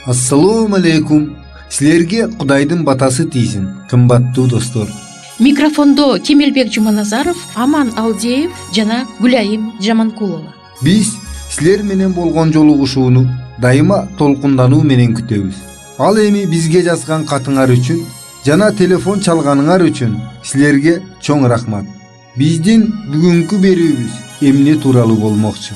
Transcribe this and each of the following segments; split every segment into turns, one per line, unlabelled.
Ассалому алейкум. Силерге Кудайдын батасы тийсин, кымбаттуу достор.
Микрофондо Кемелбек Жуманазаров, Аман Алдеев жана Гүлайым Жаманкулова.
Биз силер менен болгон жолугушууну дайыма толкундануу менен күтөбүз. Ал эми бизге жазган катыңар үчүн жана телефон чалганыңар үчүн силерге чоң рахмат. Биздин бүгүнкү берүүбүз эмне тууралуу болмокчу?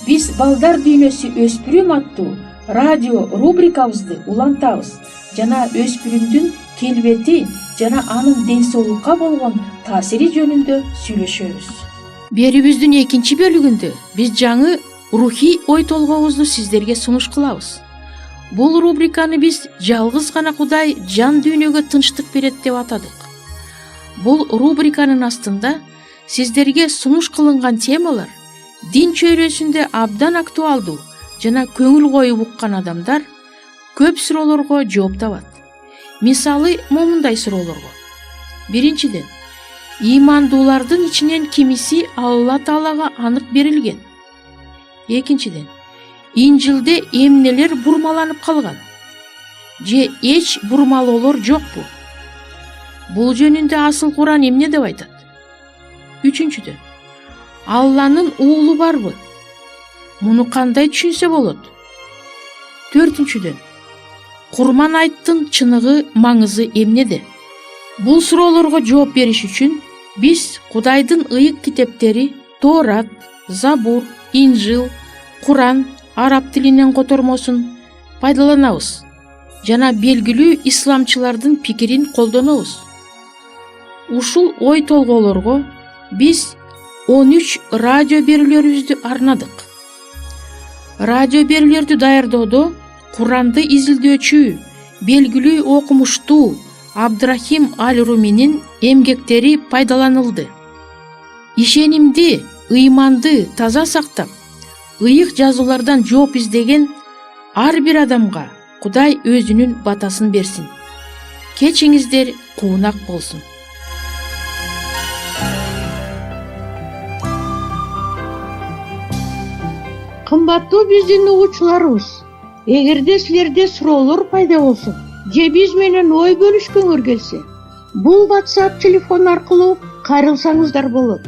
Биз Балдар дүйнөсү өспүрүм аттуу радио рубрикабызды улантабыз жана өспүрүмдүн келбети жана анын ден соолукка болгон таасири жөнүндө сүйлөшөбүз.
Берүүбүздүн экинчи бөлүгүндө биз жаңы рухий ой толгообузду сиздерге сунуш кылабыз. Бул рубриканы биз жалгыз гана Кудай жан дүйнөгө тынчтык берет деп атадык. Бул рубриканын астында сиздерге сунуш кылынган темалар дин чөйрөсүндө абдан актуалдуу жана көңүл коюп уккан адамдар көп суроолорго жооп табат. Мисалы момундай суроолорго: биринчиден, ыймандуулардын ичинен кимиси Алла Таалага анык берилген? Экинчиден, Инжилде эмнелер бурмаланып калган? Же эч бурмалоолор жокпу? Бул жөнүндө асыл Куран эмне деп айтат? Үчүнчүдөн, Алланын уулу барбы? Муну кандай түшүнсө болот? Төртүнчүдөн, Курман айттын чыныгы маңызы эмнеде? Бул суроолорго жооп бериш үчүн биз Кудайдын ыйык китептери Тоорат, Забур, Инжил, Куран араб тилинен котормосун пайдаланабыз жана белгилүү исламчылардын пикирин колдонобуз. Ушул ой толгоолорго биз 13 радио берүүлөрүбүздү арнадык. Радио берүүлөрдү даярдоодо Куранды изилдөөчү, белгилүү окумуштуу Абдрахим Аль-Руминин эмгектери пайдаланылды. Ишенимди, ыйманды таза сактап, ыйык жазуулардан жооп издеген ар бир адамга Кудай өзүнүн батасын берсин. Кечиңиздер куунак болсун.
Кымбаттуу биздин угуучуларыбыз, эгерде силерде суроолор пайда болсун же биз менен ой бөлүшкөңөр келсе, бул WhatsApp телефон аркылуу кайрылсаңыздар болот.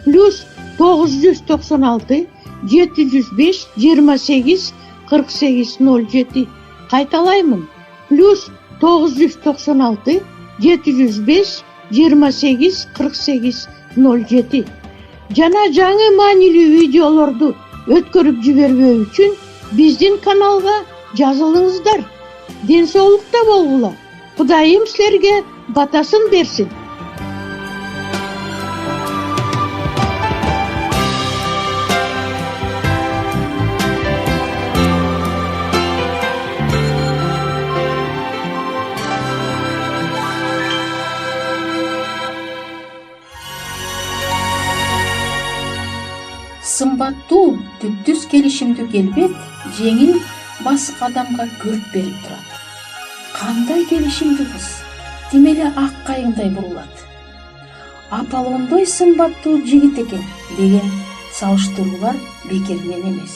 +996 705 28 48 07. Кайталаймын. +996 705 28 48 07. Жана жаңы маанилүү видеолорду өткөрүп жибербөө үчүн биздин каналга жазылыңыздар. Ден соолукта болгула. Кудайым силерге батасын берсин.
Сымбаттуу түптүс келишимдүү келбет жеңил басык адамга көрк берип турат. Кандай келишимдүү кыз, тим эле ак кайыңдай бурулат. Аполлондой сымбаттуу жигит экен деген салыштыруулар бекеринен эмес.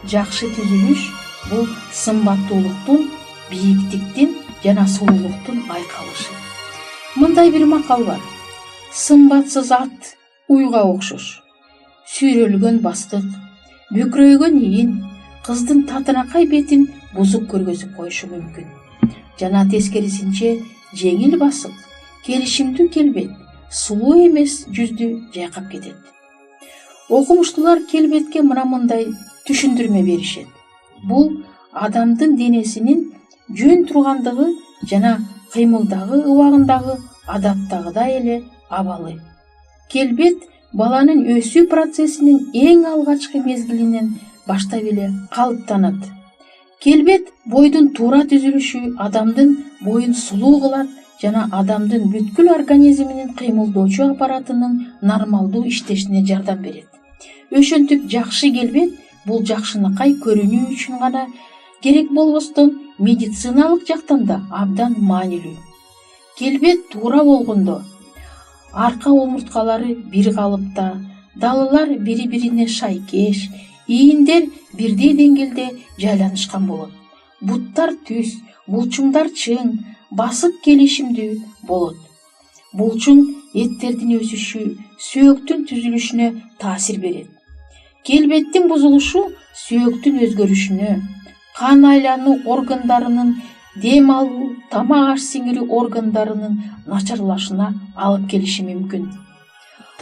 Жакшы түзүлүш бул сымбаттуулуктун, бийиктиктин жана сулуулуктун айкалышы. Мындай бир макал бар: сымбатсыз ат уйга окшош. Сүйрөлгөн бастык, бүкрөйгөн ийин кыздын татынакай бетин бузук көргөзүп коюшу мүмкүн. Жана тескерисинче жеңил басык, келишимдүү келбет сулуу эмес жүздү жайкап кетет. Окумуштуулар келбетке мындай түшүндүрмө беришет. Бул адамдын денесинин жөн тургандыгы жана кыймылдагы, убагындагы адаттагыдай эле абалы. Келбет баланын өсүү процессинин эң алгачкы мезгилинен баштап эле калыптанат. Келбет бойдун туура түзүлүшү адамдын боюн сулуу кылат жана адамдын бүткүл организминин кыймылдоочу аппаратынын нормалдуу иштешине жардам берет. Ошентип жакшы келбет бул жакшынакай көрүнүү үчүн гана керек болбостон медициналык жактан да абдан маанилүү. Келбет туура болгондо арка омурткалары бир калыпта, далылар бири-бирине шайкеш, ийиндер бирдей деңгээлде жайланышкан болот. буттар түз, булчуңдар чың, басып келишимдүү болот. Булчуң эттердин өсүшү, сөөктүн түзүлүшүнө таасир берет. Келбеттин бузулушу сөөктүн өзгөрүшүнө, кан айлануу органдарынын, дем алуу, тамак аш сиңирүү органдарынын начарлашына алып келиши мүмкүн.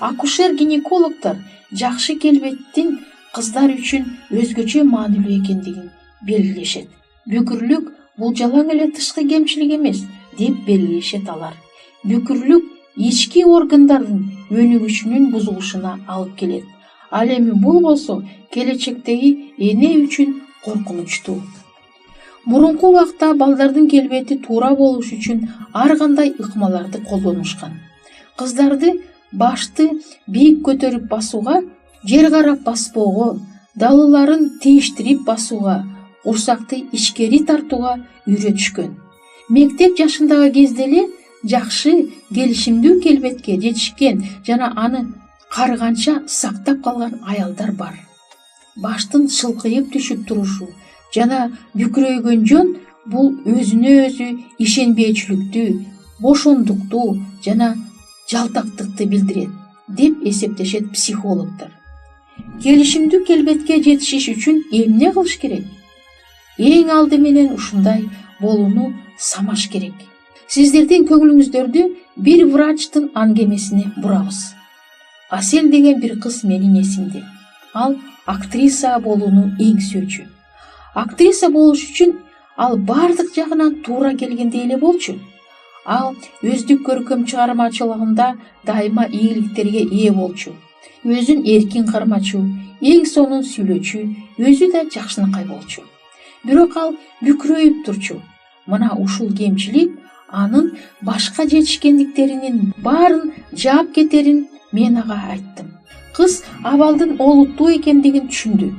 Акушер-гинекологдор жакшы келбеттин кыздар үчүн өзгөчө маанилүү экендигин белгилешет. Бүкүрлүк бул жалаң эле тышкы кемчилик эмес деп белгилешет алар. Бүкүрлүк ички органдардын өнүгүшүнүн бузулушуна алып келет. Ал эми бул болсо келечектеги эне үчүн коркунучтуу. Мурунку убакта балдардын келбети туура болуш үчүн ар кандай ыкмаларды колдонушкан. Кыздарды башты бийик көтөрүп басууга, жер карап баспоого, далыларын тийиштирип басууга, курсакты ичкери тартууга үйрөтүшкөн. Мектеп жашындагы кезде эле жакшы келишимдүү келбетке жетишкен жана аны карыганча сактап калган аялдар бар. Баштын шылкыйып түшүп турушу жана бүкүрөйгөн жөн бул өзүнө өзү ишенбейчүлүктү, бошондукту жана жалтактыкты билдирет деп эсептешет психологдор. Келишимдүү келбетке жетишиш үчүн эмне кылыш керек? Эң алды менен ушундай болууну самаш керек. Сиздердин көңүлүңүздөрдү бир врачтын аңгемесине бурабыз. Асел деген бир кыз менин эсимде. Ал актриса болууну эң сүйчү. Актриса болуш үчүн ал бардык жагынан туура келгендей эле болчу. Ал өздүк көркөм чыгармачылыгында дайыма ийгиликтерге ээ болчу. Өзүн эркин кармачу, эң сонун сүйлөчү, өзү да жакшынакай болчу. Бирок ал бүкүрөйүп турчу. Мына ушул кемчилик анын башка жетишкендиктеринин баарын жаап кетерин мен ага айттым. Кыз абалдын олуттуу экендигин түшүндү.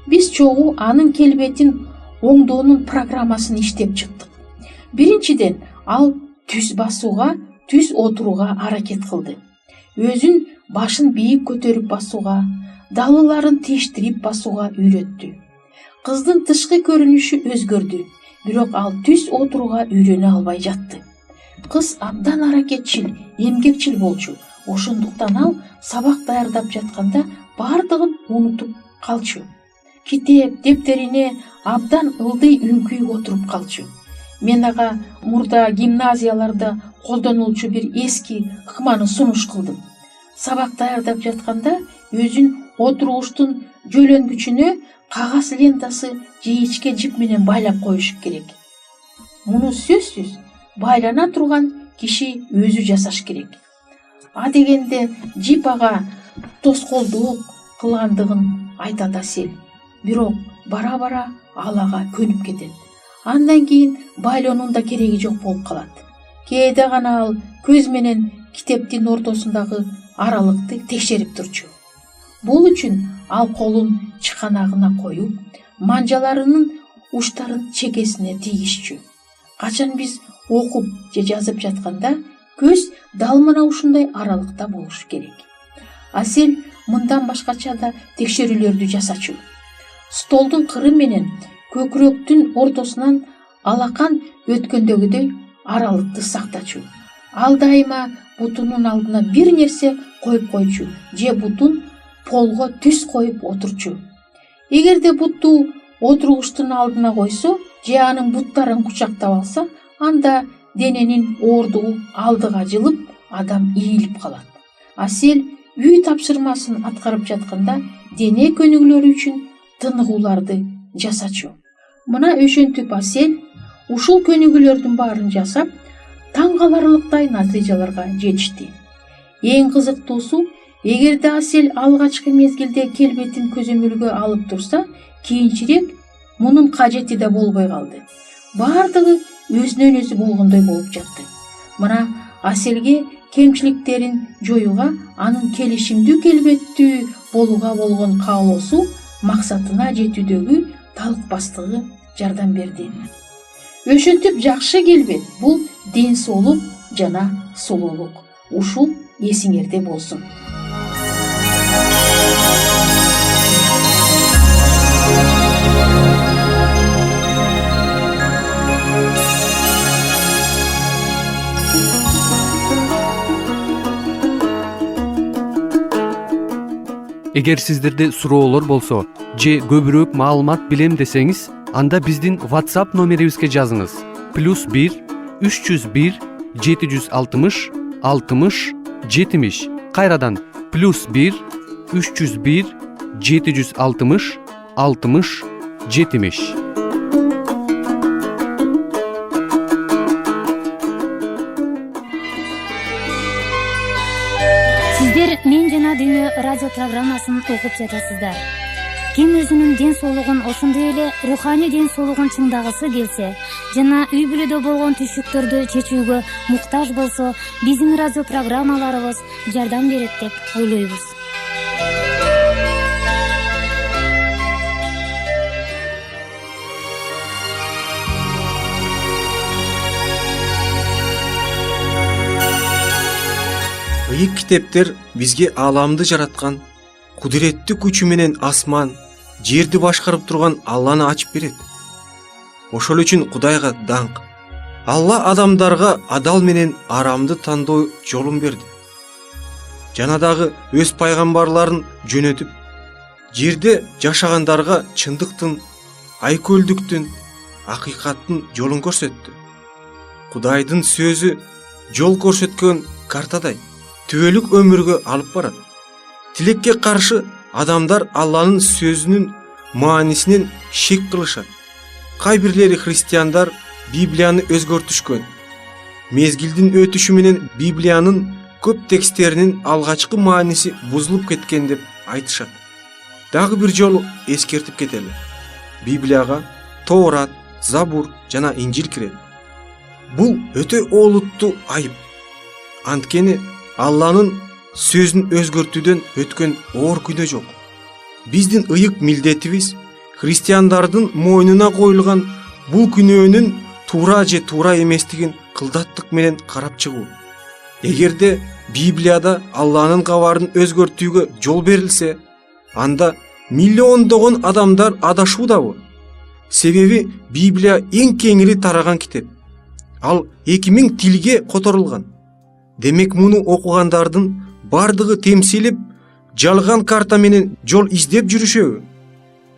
Биз чогуу анын келбетин оңдоонун программасын иштеп чыктык. Биринчиден, ал түз басууга, түз отурууга аракет кылды. Өзүн башын бийик көтөрүп басууга, далыларын тийиштирип басууга үйрөттү. Кыздын тышкы көрүнүшү өзгөрдү, бирок ал түз отурууга үйрөнө албай жатты. Кыз абдан аракетчил, эмгекчил болчу. Ошондуктан ал сабак даярдап жатканда бардыгын унутуп калчу. Китеп, дептерине абдан ылдый үңкүй отуруп калчу. Мен ага мурда гимназияларда колдонулчу бир эски ыкманы сунуш кылдым. Сабак даярдап жатканда өзүн отуруштун жөлөнгүчүнө кагаз лентасы же ичке жип менен байлап коюш керек. Муну сөзсүз байлана турган киши өзү жасаш керек. А дегенде жип ага тоскоолдук кылгандыгын айтат Асел. Бирок бара-бара ал ага көнүп кетет. Андан кийин байлоонун да кереги жок болуп калат. Кээде гана ал көз менен китептин ортосундагы аралыкты текшерип турчу. Бул үчүн ал колун чыканагына коюп, манжаларынын учтарын чекесине тийишчү. Качан биз окуп же жазып жатканда көз дал мына ушундай аралыкта болуш керек. Асел мындан башкача да текшерүүлөрдү жасачу. Столдун кыры менен көкүрөктүн ортосунан алакан өткөндөгүдөй аралыкты сактачу. Ал дайыма бутунун алдына бир нерсе коюп койчу же бутун полго түз коюп отурчу. Эгерде бутту отургучтун алдына койсо же анын буттарын кучактап алса, анда дененин оордугу алдыга жылып, адам ийилип калат. Асел үй тапшырмасын аткарып жатканда дене көнүгүүлөрү үчүн тыныгууларды жасачу. Мына ошентип Асел ушул көнүгүүлөрдүн баарын жасап, таң каларлыктай натыйжаларга жетишти. Эң кызыктуусу, эгерде Асел алгачкы мезгилде келбетин көзөмөлгө алып турса, кийинчерээк мунун кажети да болбой калды. Бардыгы өзүнөн өзү болгондой болуп жатты. Мына Аселге кемчиликтерин жоюуга, анын келишимдүү келбеттүү болууга болгон каалоосу максатына жетүүдөгү талкпастыгы жардам берди. Ошентип жакшы келбет бул ден соолук жана сулуулук. Ушул эсиңерде болсун.
Эгер сиздерде суроолор болсо же көбүрөөк маалымат билем десеңиз, анда биздин WhatsApp номерибизге жазыңыз. +1 301 760 60 70. Кайрадан +1 301 760 60 70.
Сиздер Мен жана Дүйнө радио программасын окуп жатасыздар. Ким өзүнүн ден соолугун, ошондой эле руханий ден соолугун чыңдагысы келсе жана үй бүлөдө болгон түйшүктөрдү чечүүгө муктаж болсо, биздин радио программаларыбыз жардам берет деп ойлойбуз.
Ыйык китептер бизге ааламды жараткан, кудуреттүү күчү менен асман, жерди башкарып турган Алланы ачып берет. Ошол үчүн Кудайга даңк. Алла адамдарга адал менен арамды тандоо жолун берди. Жана дагы өз пайгамбарларын жөнөтүп, жерде жашагандарга чындыктын, айкөлдүктүн, акыйкаттын жолун көрсөттү. Кудайдын сөзү жол көрсөткөн картадай түбөлүк өмүргө алып барат. Тилекке каршы адамдар Алланын сөзүнүн маанисинен шек кылышат. Кай бирлери христиандар Библияны өзгөртүшкөн. Мезгилдин өтүшү менен Библиянын көп тексттеринин алгачкы мааниси бузулуп кеткен деп айтышат. Дагы бир жолу эскертип кетели. Библияга Тоорат, Забур жана Инжил кирет. Бул өтө олуттуу айып. Анткени Алланын сөзүн өзгөртүүдөн өткөн оор күнөө жок. Биздин ыйык милдетибиз христиандардын мойнуна коюлган бул күнөөнүн туура же туура эместигин кылдаттык менен карап чыгуу. Эгерде Библияда Алланын кабарын өзгөртүүгө жол берилсе, анда миллиондогон адамдар адашуудабы? Себеби Библия эң кеңири тараган китеп. Ал 2000 тилге которулган. Демек муну окугандардын бардыгы темсилип, жалган карта менен жол издеп жүрүшөбү?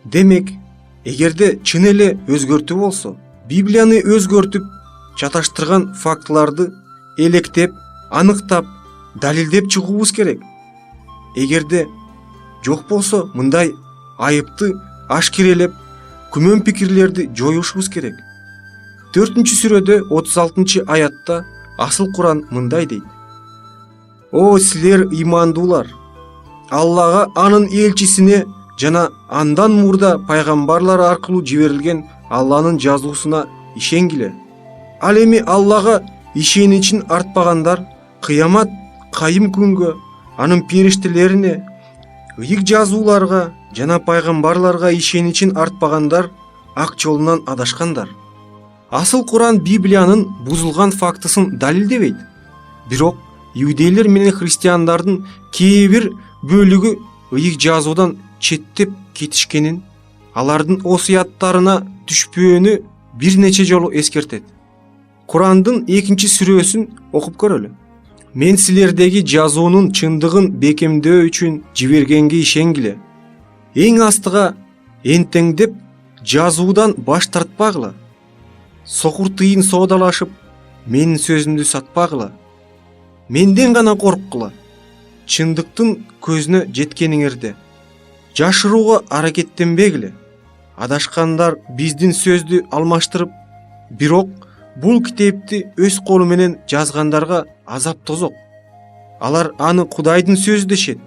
Демек, эгерде чын эле өзгөртүү болсо, Библияны өзгөртүп, чаташтырган фактыларды электеп, аныктап, далилдеп чыгуубуз керек. Эгерде жок болсо, мындай айыпты ашкерелеп, күмөн пикирлерди жоюшубуз керек. 4-сүрөдө 36-аятта Асыл Куран мындай дейт: О силер имандуулар, Аллага, анын элчисине жана андан мурда пайгамбарлар аркылуу жиберилген Алланын жазуусуна ишенгиле. Ал эми Аллага ишеничин артпагандар кыямат кайым күнгө анын периштелерине, ыйык жазууларга жана пайгамбарларга ишеничин артпагандар ак жолунан адашкандар. Асыл Куран Библиянын бузулган фактысын далилдебейт. Бирок иудейлер менен христиандардын кээ бир бөлүгү ыйык жазуудан четтеп кетишкенин, алардын осуяттарына түшпөөнү бир нече жолу эскертет. Курандын 2-сүрөсүн окуп көрөлү. Мен силердеги жазуунун чындыгын бекемдөө үчүн жибергенге ишенгиле. Эң астыга энтеңдеп жазуудан баш тартпагыла. Сокур тыйын соодалашып, менин сөзүмдү сатпагыла. Менден гана корккула. Чындыктын көзүнө жеткениңерде жашырууга аракеттенбегиле. Адашкандар биздин сөздү алмаштырып, бирок бул китепти өз колу менен жазгандарга азап тозок. Алар аны Кудайдын сөзү дешет.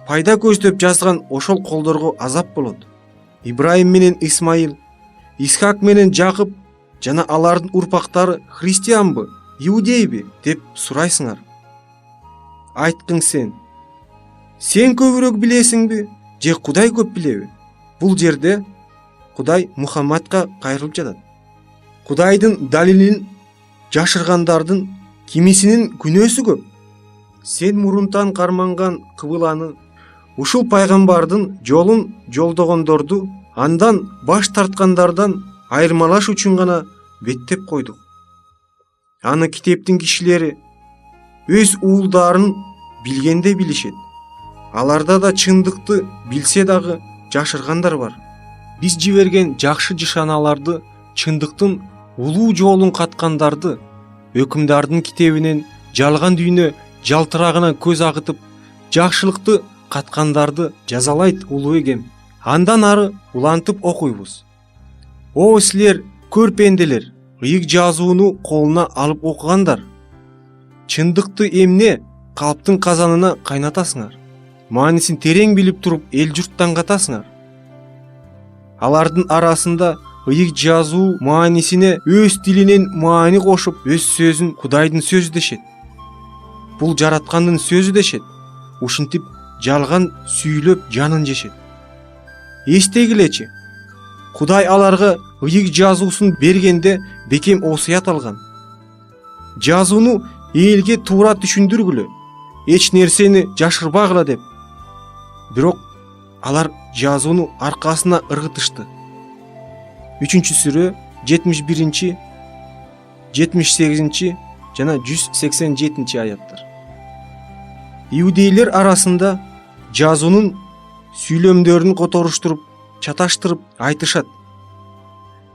Пайда көздөп жазган ошол колдорго азап болот. Ибрайым менен Исмаил, Исхак менен Жакып жана алардын урпактары христианбы, иудейби деп сурайсыңар. Айткың сен көбүрөөк билесиңби, же Кудай көп билеби? Бул жерде Кудай Мухаммадка кайрылып жатат. Кудайдын далилин жашыргандардын кимисинин күнөөсү көп. Сен мурунтан карманган кыбыланы, ушул пайгамбардын жолун жолдогондорду андан баш тарткандардан айырмалаш үчүн гана беттеп койдук. Аны китептин кишилери өз уулдарын билгенде билишет. аларда да чындыкты билсе дагы жашыргандар бар. Биз жиберген жакшы жышаналарды, чындыктын улуу жолун каткандарды, өкүмдардын китебинен жалган дүйнө жалтырагына көз агытып, жакшылыкты каткандарды жазалайт улуу эгем. Андан ары улантып окуйбуз. О силер көрпенделер, ыйык жазууну колуна алып окугандар. Чындыкты эмне калптын казанына кайнатасыңар. Маанисин терең билип туруп эл журттан катасыңар. Алардын арасында ыйык жазуу маанисине өз тилинен маани кошуп, өз сөзүн Кудайдын сөзү дешет. Бул жараткандын сөзү дешет. Ушинтип жалган сүйлөп жанын жешет. Эстегилечи, Кудай аларга ыйык жазуусун бергенде бекем осуят алган. Жазууну элге туура түшүндүргүлө, эч нерсени жашырбагыла деп. Бирок алар жазууну аркасына ыргытышты. 3-сүрө 71, 78 жана 187 аяттар. Иудейлер арасында жазуунун сүйлөмдөрүн которуштуруп, чаташтырып айтышат.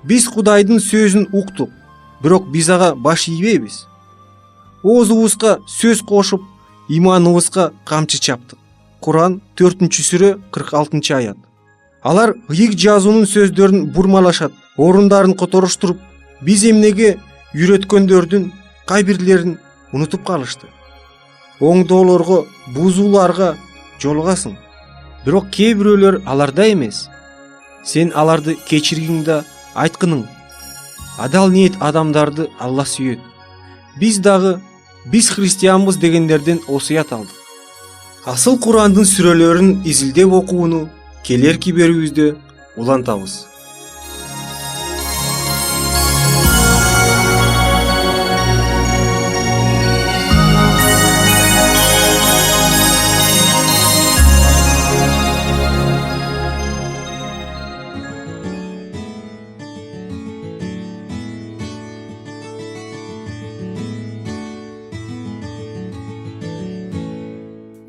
Биз Кудайдын сөзүн уктук, бирок биз ага баш ийбейбиз. Оозубузга сөз кошуп, иманыбызга камчы чаптык. Куран 4-сүрө 46 аят. Алар ыйык жазуунун сөздөрүн бурмалашат, орундарын которуштуруп, биз эмнеге үйрөткөндөрдүн кай бирлерин унутуп калышты. Оңдоолорго, бузууларга жолугасың. Бирок кээ бирөөлөр аларда эмес. Сен аларды кечиргиң да айткының. Адал ниет адамдарды Алла сүйөт. Биз христианбыз дегендерден осуят алдык. Асыл Курандын сүрөлөрүн изилдеп окууну келерки берүүбүздө улантабыз.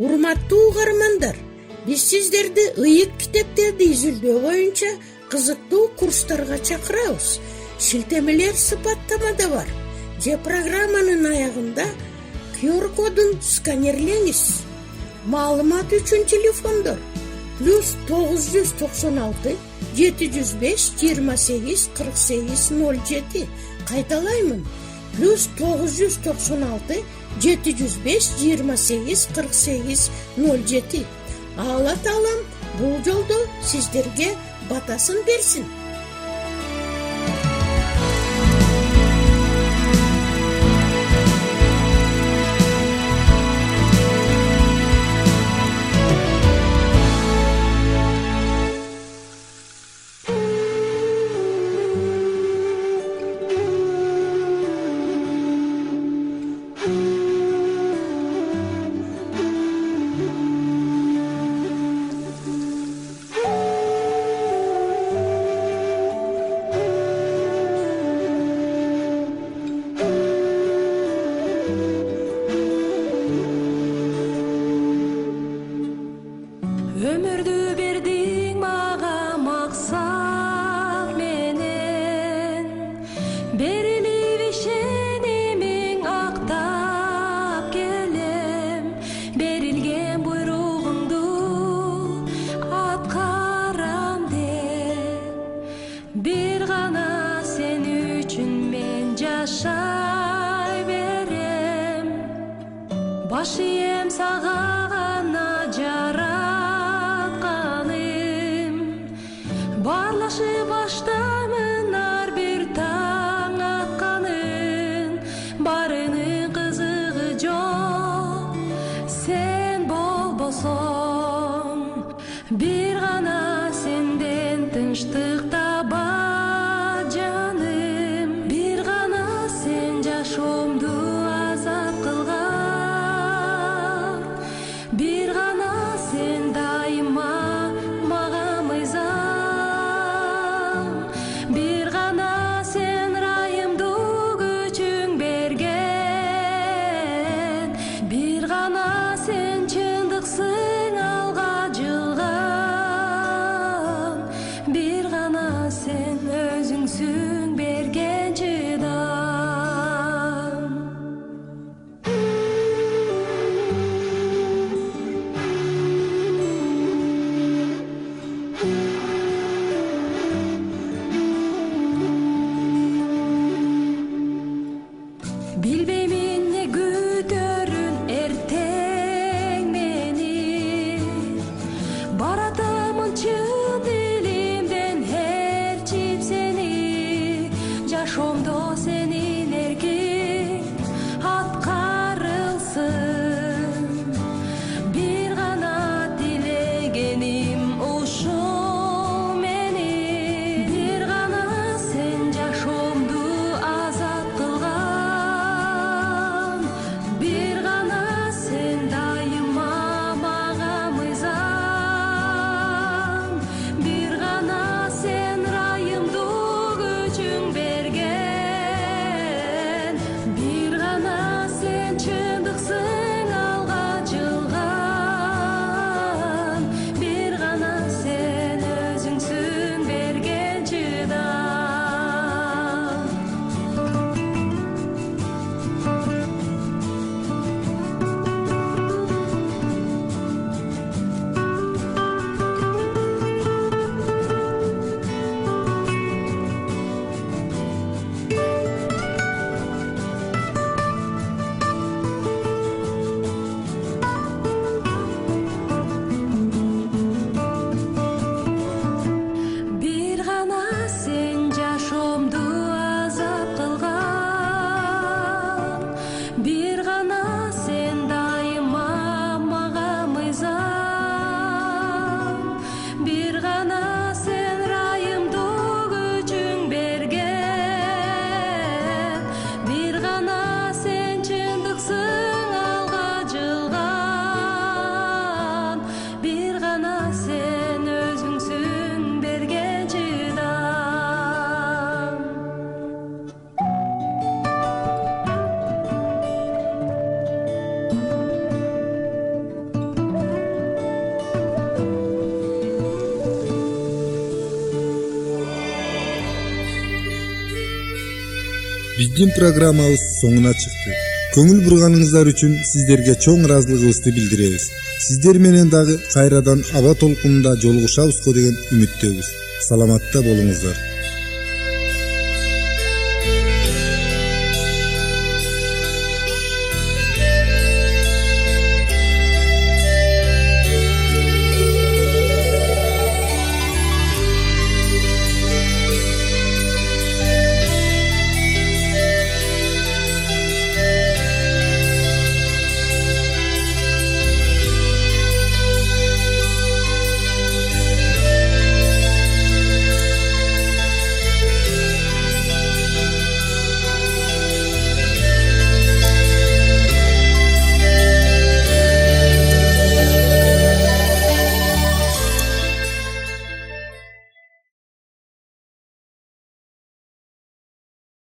Урматтуу угармандар, биз сиздерди ыйык китептерди изилдөө боюнча кызыктуу курстарга чакырабыз. Шилтемелер сыпаттамада бар. Же программанын аягында QR кодун сканерлеңиз. Маалымат үчүн телефондор +996 705 28 48 07. Кайталаймын. +996 705 28 48 07. Алла Таалам бул жолдо сиздерге батасын берсин.
Өмүрдү бердиң мага максат менен, берилип ишенимиң актап келем, берилген буйругуңду аткарам деп, бир гана сен үчүн мен жашай берем, баш ийем сага гана барлашы баштаймын ар бир таң атканын, барынын кызыгы жок сен болбосоң, бир гана сенден тынчтык таба жаным, бир гана сен жашоомду азат кылган, бир гана сен дайыма мага мыйзам. Bir gana sen rayımdu gücün bergen, bir gana sen çındıksın al Bilbeyim ne güdörün erteң meni. Baratамын чын dilimden her çip seni. Жашоомдо сенин эркиң аткарылсын. Бир гана тилегеним ушул менин. Бир гана сен жашоомду азат кылган. Бир гана сен дайыма мага мыйзам. Бир гана сен райымду күчүң берген. Бир гана сен чындыксың алга жылган. Бир гана сен өзүңсүн берген чыдам. Бир гана сен жашоомду азат кылган. Бир гана сен дайыма мага мыйзам. Бир гана сен райымду күчүң берген. Бир гана сен чындыксың алга жылган. Бир гана сен өзүңсүн берген чыдам.
Биздин программабыз соңуна чыкты. Көңүл бурганыңыздар үчүн сиздерге чоң ыраазылыгыбызды билдиребиз. Сиздер менен дагы кайрадан аба толкунунда жолугушабызго деген үмүттөбүз. Саламатта болуңуздар.